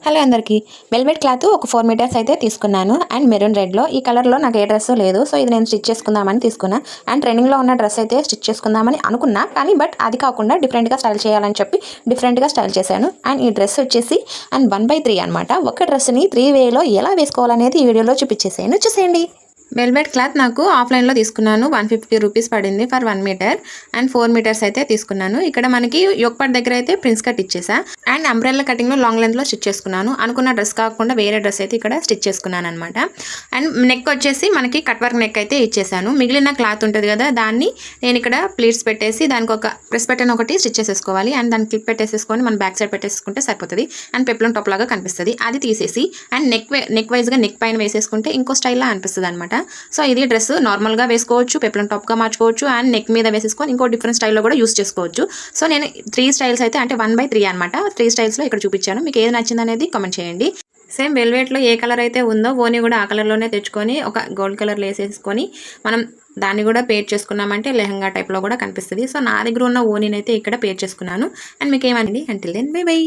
Hello అందరికీ velvet cloth ఒక 4 metres అయితే తీసుకున్నాను అండ్ మెరూన్ రెడ్లో ఈ కలర్లో నాకు ఏ డ్రెస్ లేదు. సో ఇది నేను స్టిచ్ చేసుకుందామని తీసుకున్నా అండ్ ట్రెండింగ్లో ఉన్న డ్రెస్ అయితే స్టిచ్ చేసుకుందామని అనుకున్నా, కానీ బట్ అది కాకుండా డిఫరెంట్గా స్టైల్ చేయాలని చెప్పి డిఫరెంట్గా స్టైల్ చేశాను. అండ్ ఈ డ్రెస్ వచ్చేసి అండ్ 1/3 అనమాట. ఒక డ్రెస్ని 3 వేలో ఎలా వేసుకోవాలనేది ఈ వీడియోలో చూపించేసాను, చూసేయండి. వెల్వెట్ క్లాత్ నాకు ఆఫ్లైన్లో తీసుకున్నాను. 150 రూపీస్ పడింది ఫర్ 1 మీటర్ అండ్ 4 మీటర్స్ అయితే తీసుకున్నాను. ఇక్కడ మనకి యొక్పాట్ దగ్గర అయితే ప్రిన్స్ కట్ ఇచ్చేసా అండ్ అంబ్రెల్లా కటింగ్లో లాంగ్ లెంత్లో స్టిచ్ చేసుకున్నాను. అనుకున్న డ్రెస్ కాకుండా వేరే డ్రెస్ అయితే ఇక్కడ స్టిచ్ చేసుకున్నాను అనమాట. అండ్ నెక్ వచ్చేసి మనకి కట్ వర్క్ నెక్ అయితే ఇచ్చేసాను. మిగిలిన క్లాత్ ఉంటుంది కదా, దాన్ని నేను ఇక్కడ ప్లీట్స్ పెట్టేసి దానికి ఒక ప్రెస్ బటన్ ఒకటి స్టిచ్ చేసేసుకోవాలి అండ్ దాన్ని క్లిప్ పెట్టేసేసుకొని మనం బ్యాక్ సైడ్ పెట్టేసుకుంటే సరిపోతుంది. అండ్ పెప్లం టాప్ లాగా కనిపిస్తుంది. అది తీసేసి అండ్ నెక్ వైజ్గా నెక్ పైన వేసేసుకుంటే ఇంకో స్టైల్లా అనిపిస్తుంది అనమాట. సో ఇది డ్రెస్ నార్మల్గా వేసుకోవచ్చు, పెప్లం టాప్గా మార్చుకోవచ్చు అండ్ నెక్ మీద వేసేసుకొని ఇంకో డిఫరెంట్ స్టైల్లో కూడా యూస్ చేసుకోవచ్చు. సో నేను 3 స్టైల్స్ అయితే అంటే 1/3 అనమాట. 3 స్టైల్స్లో ఇక్కడ చూపించాను. మీకు ఏది నచ్చింది అనేది కామెంట్ చేయండి. సేమ్ వెల్వెట్లో ఏ కలర్ అయితే ఉందో ఓని కూడా ఆ కలర్లోనే తెచ్చుకొని ఒక గోల్డ్ కలర్లో వేసేసుకొని మనం దాన్ని కూడా పేర్ చేసుకున్నామంటే లెహంగా టైప్లో కూడా కనిపిస్తుంది. సో నా దగ్గర ఉన్న ఓనీని అయితే ఇక్కడ పేర్ చేసుకున్నాను. అండ్ మీకు ఏమండి అంటిల్ దెన్ బై బై.